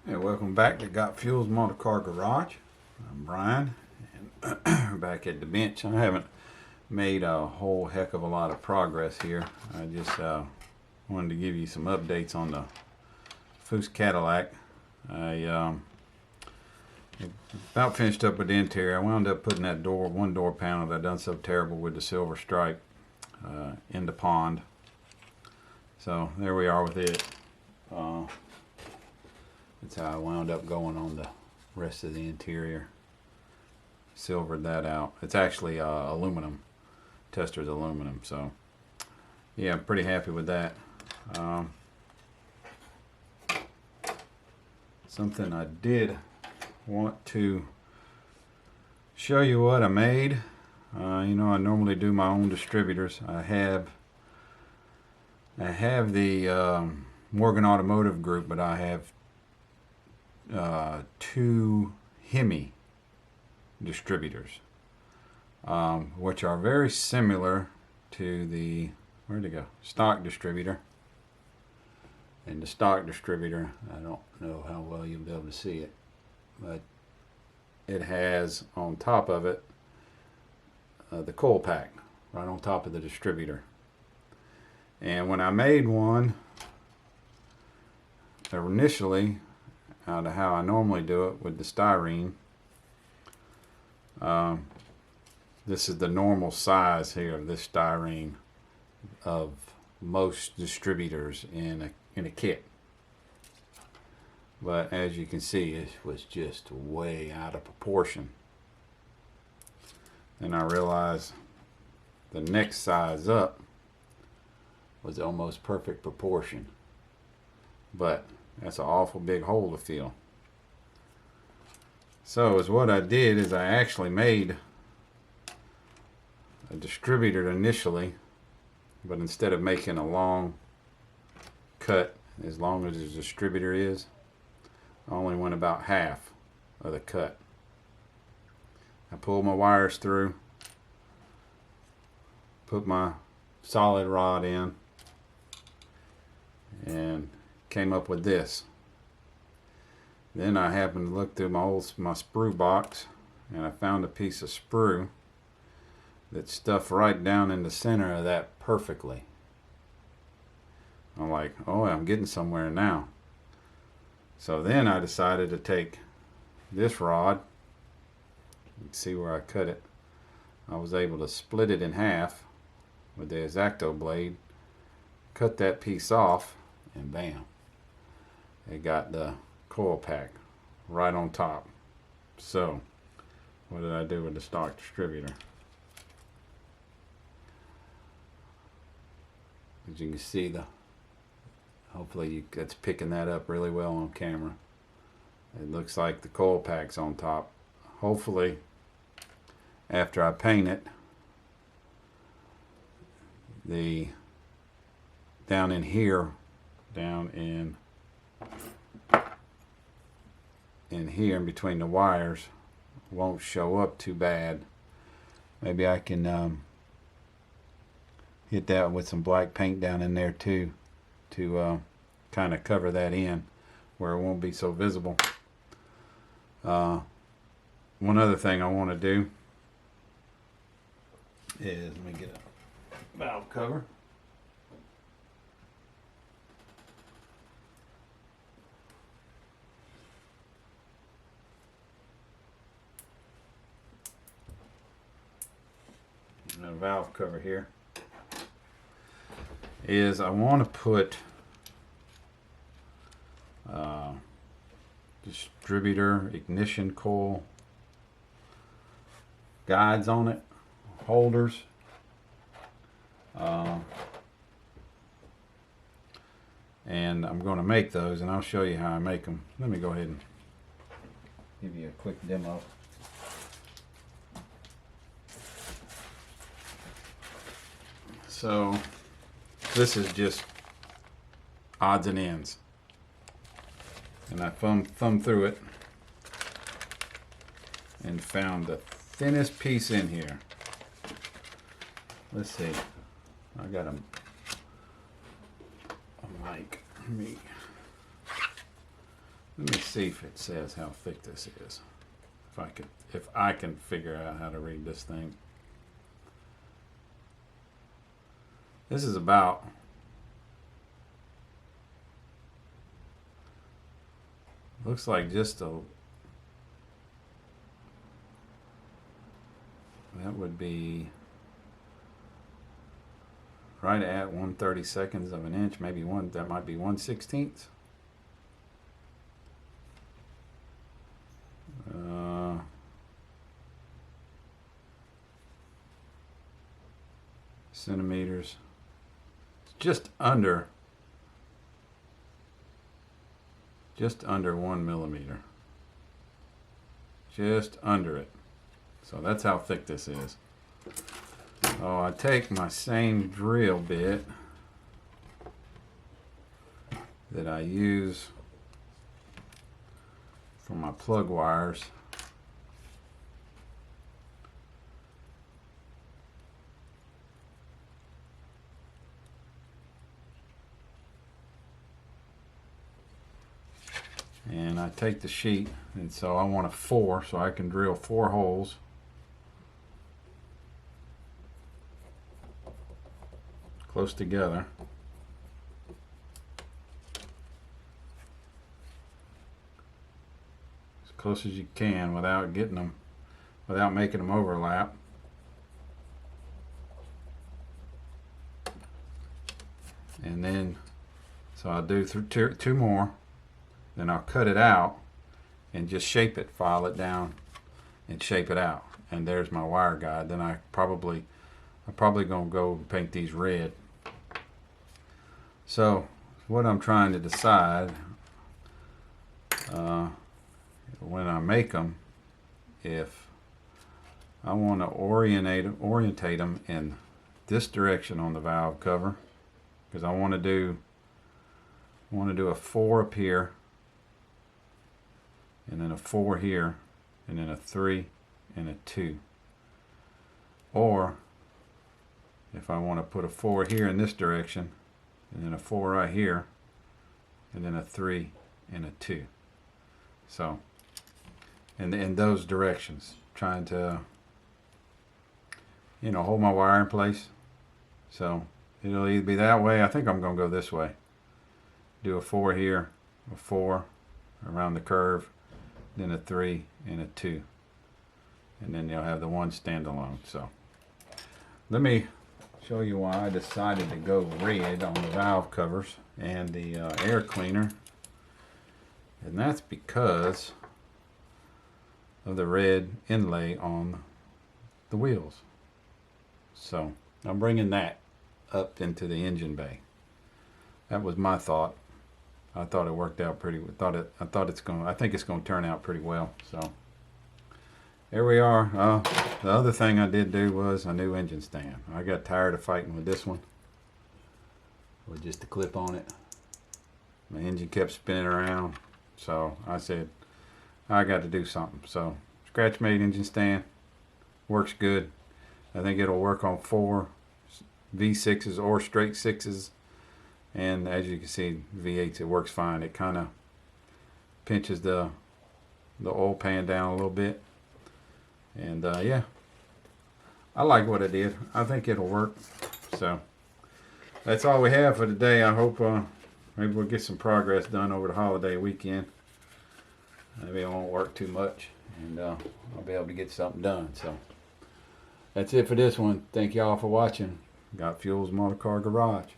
Hey, welcome back to Got Fuels Motor Car Garage. I'm Brian, and we're back at the bench. I haven't made a whole heck of a lot of progress here. I just wanted to give you some updates on the Foose Cadillac. I about finished up with the interior. I wound up putting that one door panel that I done so terrible with the silver stripe in the pond. So there we are with it. That's how I wound up going on the rest of the interior. Silvered that out. It's actually aluminum. Tester's aluminum. So yeah, I'm pretty happy with that. Something I did want to show you what I made. You know, I normally do my own distributors. I have the Morgan Automotive Group, but I have two Hemi distributors, which are very similar to the stock distributor. And the stock distributor, I don't know how well you'll be able to see it, but it has on top of it the coil pack right on top of the distributor. And when I made one initially, out of how I normally do it with the styrene, this is the normal size here of this styrene of most distributors in a kit. But as you can see, it was just way out of proportion. Then I realized the next size up was almost perfect proportion, but that's an awful big hole to fill. So what I did is I actually made a distributor initially, but instead of making a long cut as long as the distributor is, I only went about half of the cut. I pulled my wires through, put my solid rod in, and came up with this. Then I happened to look through my sprue box, and I found a piece of sprue that stuffed right down in the center of that perfectly. I'm like, oh, I'm getting somewhere now. So then I decided to take this rod. You can see where I cut it. I was able to split it in half with the X-Acto blade, cut that piece off, and bam, it got the coil pack right on top. So what did I do with the stock distributor? As you can see, hopefully that's picking that up really well on camera. It looks like the coil pack's on top. Hopefully after I paint it, down in here in between the wires won't show up too bad. Maybe I can hit that with some black paint down in there too, to kind of cover that in where it won't be so visible. One other thing I want to do is, let me get a valve cover. And a valve cover here is I want to put distributor ignition coil guides on it, holders. And I'm going to make those, and I'll show you how I make them. Let me go ahead and give you a quick demo. So this is just odds and ends, and I thumbed through it and found the thinnest piece in here. Let's see, I got a mic. Let me see if it says how thick this is. If I can figure out how to read this thing. This is about looks like just a that would be right at 1/32 of an inch, maybe that might be 1/16. Centimeters. It's just under 1 millimeter. Just under it. So that's how thick this is. So I take my same drill bit that I use for my plug wires. And I take the sheet, and so I want a 4, so I can drill 4 holes. Close together. As close as you can without making them overlap. And then, so I'll do two more. Then I'll cut it out and just shape it, file it down and shape it out. And there's my wire guide. Then I'm probably gonna go and paint these red. So what I'm trying to decide when I make them, if I want to orientate them in this direction on the valve cover, because I want to do a 4 up here, and then a 4 here, and then a 3 and a 2. Or if I want to put a 4 here in this direction, and then a 4 right here, and then a 3 and a 2. So, in those directions, trying to, hold my wire in place. So it'll either be that way. I think I'm going to go this way. Do a 4 here, a 4 around the curve, then a 3 and a 2, and then they'll have the one standalone. So let me show you why I decided to go red on the valve covers and the air cleaner, and that's because of the red inlay on the wheels. So I'm bringing that up into the engine bay. That was my thought. I thought it worked out pretty. I think it's going to turn out pretty well. So there we are. The other thing I did do was a new engine stand. I got tired of fighting with this one with just a clip on it. My engine kept spinning around, so I said I got to do something. So scratch made engine stand, works good. I think it'll work on 4 V6s or straight 6s. And as you can see, V8s, it works fine. It kind of pinches the oil pan down a little bit. And yeah, I like what it did. I think it'll work. So that's all we have for today. I hope maybe we'll get some progress done over the holiday weekend. Maybe it won't work too much, and I'll be able to get something done. So that's it for this one. Thank y'all for watching. Got Fuel's Motor Car Garage.